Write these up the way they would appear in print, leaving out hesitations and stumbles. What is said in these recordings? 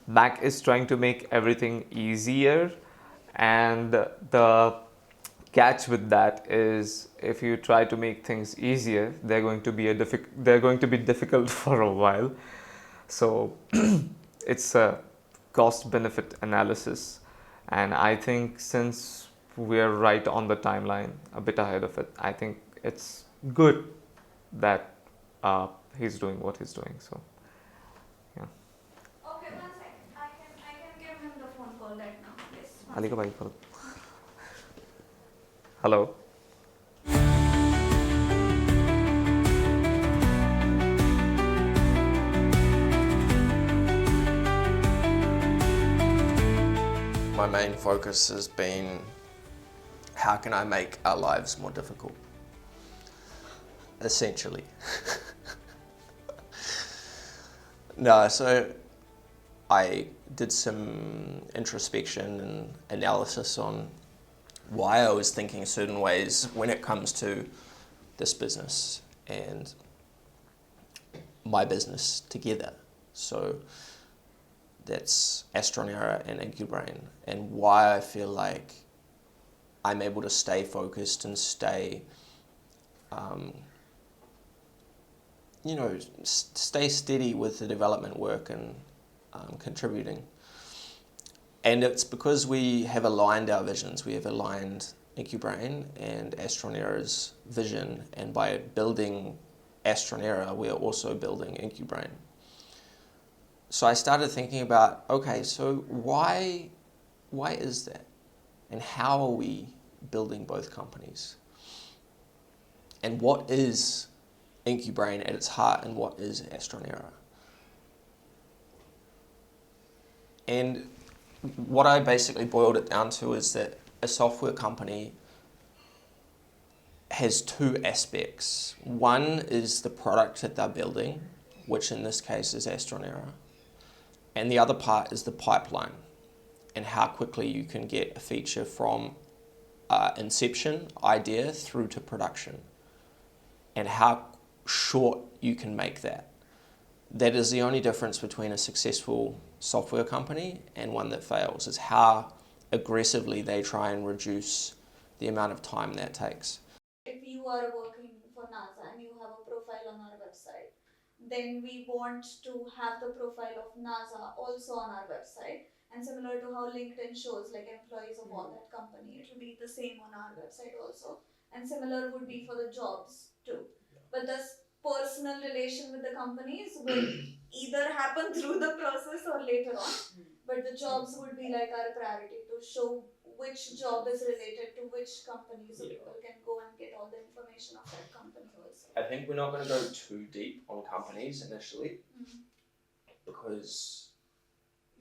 Mac is trying to make everything easier, and the catch with that is if you try to make things easier, they're going to be difficult for a while. So it's a cost benefit analysis, and I think since we're right on the timeline, a bit ahead of it, I think it's good that he's doing what he's doing. So yeah. Okay, 1 second. I can give him the phone call right now. Yes. Ali ka bhai phone. Hello. My main focus has been how can I make our lives more difficult, essentially. No, so I did some introspection and analysis on why I was thinking certain ways when it comes to this business and my business together. So that's AstronEra and Incubrain, and why I feel like I'm able to stay focused and stay, stay steady with the development work and contributing. And it's because we have aligned our visions. We have aligned Incubrain and AstronEra's vision, and by building AstronEra, we are also building Incubrain. So I started thinking about, okay, so why is that? And how are we building both companies? And what is Incubrain at its heart, and what is AstronEra? And what I basically boiled it down to is that a software company has two aspects. One is the product that they're building, which in this case is AstronEra. And the other part is the pipeline and how quickly you can get a feature from inception, idea, through to production, and how short you can make that. That is the only difference between a successful software company and one that fails, is how aggressively they try and reduce the amount of time that takes. If you are working for NASA and you have a profile on our website, then we want to have the profile of NASA also on our website. And similar to how LinkedIn shows like employees of all that company, it will be the same on our website also. And similar would be for the jobs too. But this personal relation with the companies will either happen through the process or later on. But the jobs would be like our priority to show which job is related to which company, so people can go and get all the information of that company also. I think we're not going to go too deep on companies initially, because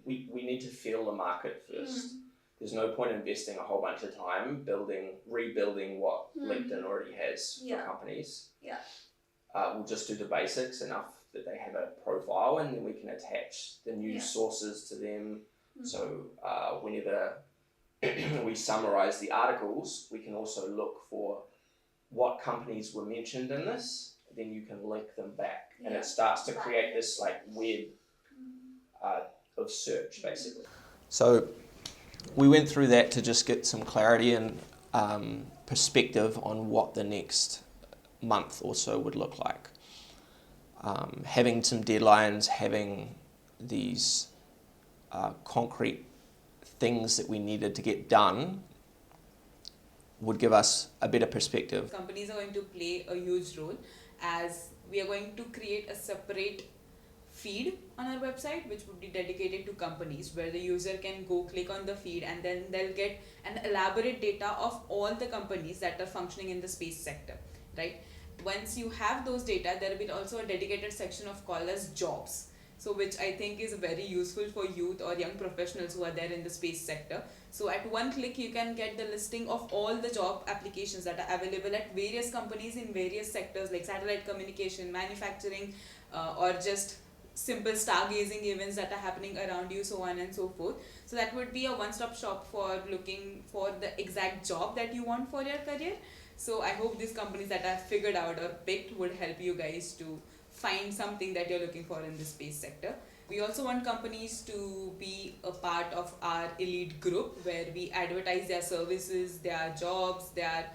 we need to feel the market first. There's no point investing a whole bunch of time rebuilding what LinkedIn already has for companies. Yeah. We'll just do the basics enough that they have a profile, and then we can attach the news sources to them. So whenever we summarize the articles, we can also look for what companies were mentioned in this, then you can link them back, and it starts to create this like web of search, basically. So we went through that to just get some clarity and perspective on what the next month or so would look like. Having some deadlines, having these concrete things that we needed to get done would give us a better perspective. Companies are going to play a huge role, as we are going to create a separate feed on our website which would be dedicated to companies, where the user can go click on the feed and then they'll get an elaborate data of all the companies that are functioning in the space sector, right? Once you have those data, there will be also a dedicated section of called as jobs, so which I think is very useful for youth or young professionals who are there in the space sector. So at one click you can get the listing of all the job applications that are available at various companies in various sectors like satellite communication, manufacturing, or just simple stargazing events that are happening around you, so on and so forth. So that would be a one-stop shop for looking for the exact job that you want for your career. So I hope these companies that I've figured out or picked would help you guys to find something that you're looking for in the space sector. We also want companies to be a part of our elite group where we advertise their services, their jobs, their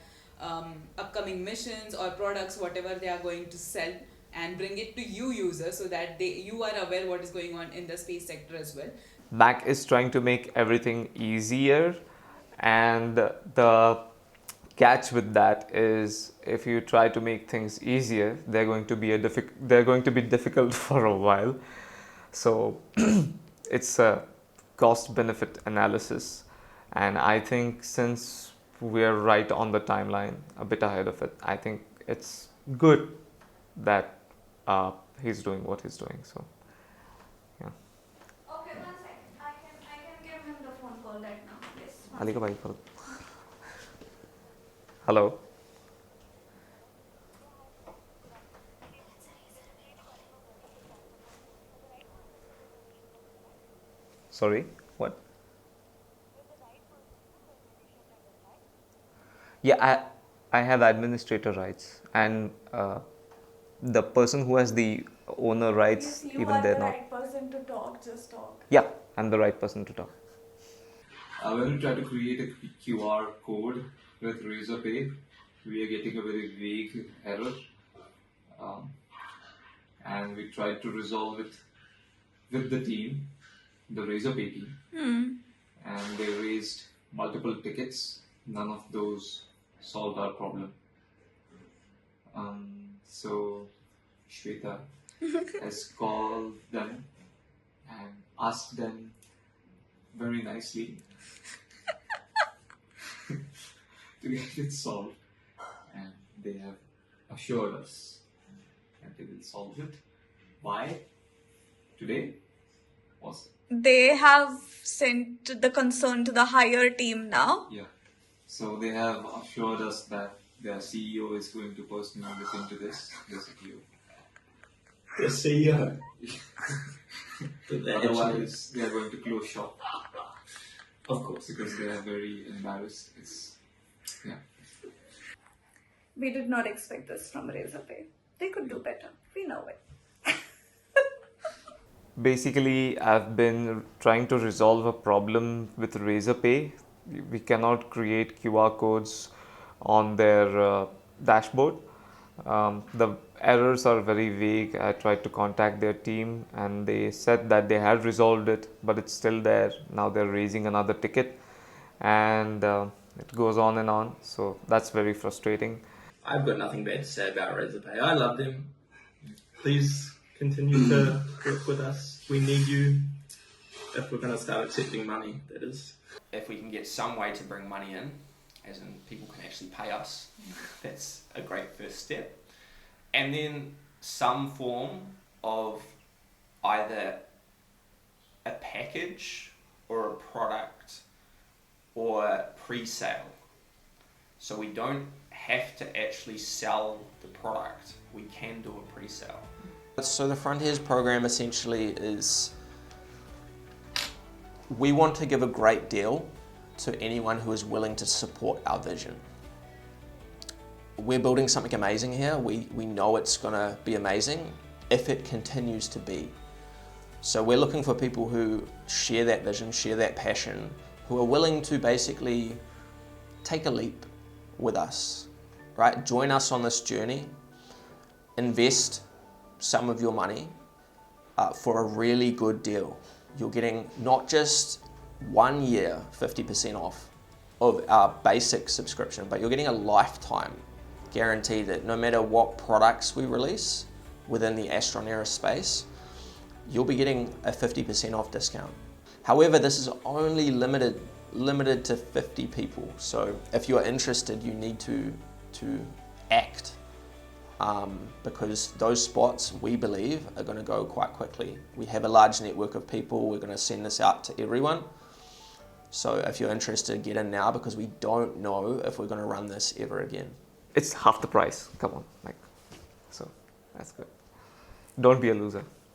upcoming missions or products, whatever they are going to sell, and bring it to you users so that you are aware what is going on in the space sector as well. Mac is trying to make everything easier, and the catch with that is if you try to make things easier, they're going to be difficult for a while. So it's a cost benefit analysis, and I think since we're right on the timeline, a bit ahead of it, I think it's good that he's doing what he's doing. So yeah. Okay, 1 second. I can give him the phone call right now. Yes. Ali ka bhai phone. Hello. Sorry, what? Yeah, I have administrator rights, and the person who has the owner rights, If you even are they're the not. right person to talk, just talk. Yeah, I'm the right person to talk. When we try to create a QR code with Razorpay, we are getting a very vague error, and we tried to resolve it with the team, the Razorpay team, and they raised multiple tickets. None of those solved our problem. So Shweta has called them and asked them very nicely to get it solved, and they have assured us that they will solve it by today. Was They have sent the concern to the higher team now. yeah. So they have assured us that their CEO is going to personally look into this. The CEO. The CEO. Otherwise, they are going to close shop. Of course. Because they are very embarrassed. Yeah. We did not expect this from Razorpay. They could do better. We know it. Basically, I've been trying to resolve a problem with Razorpay. We cannot create QR codes on their dashboard. The errors are very vague. I tried to contact their team and they said that they had resolved it, but it's still there. Now they're raising another ticket, and it goes on and on. So that's very frustrating. I've got nothing bad to say about Razorpay. I love them. Please continue to work with us. We need you if we're going to start accepting money, that is. If we can get some way to bring money in, as in people can actually pay us, that's a great first step. And then some form of either a package or a product or pre-sale. So we don't have to actually sell the product. We can do a pre-sale. So the Frontiers program essentially is, we want to give a great deal to anyone who is willing to support our vision. We're building something amazing here. We know it's gonna be amazing if it continues to be. So we're looking for people who share that vision, share that passion, who are willing to basically take a leap with us, right? Join us on this journey, invest some of your money for a really good deal. You're getting not just 1 year 50% off of our basic subscription, but you're getting a lifetime guarantee that no matter what products we release within the AstronEra space, you'll be getting a 50% off discount. However, this is only limited to 50 people. So if you're interested, you need to act. Because those spots, we believe, are going to go quite quickly. We have a large network of people. We're going to send this out to everyone. So if you're interested, get in now, because we don't know if we're going to run this ever again. It's half the price. Come on, so that's good. Don't be a loser.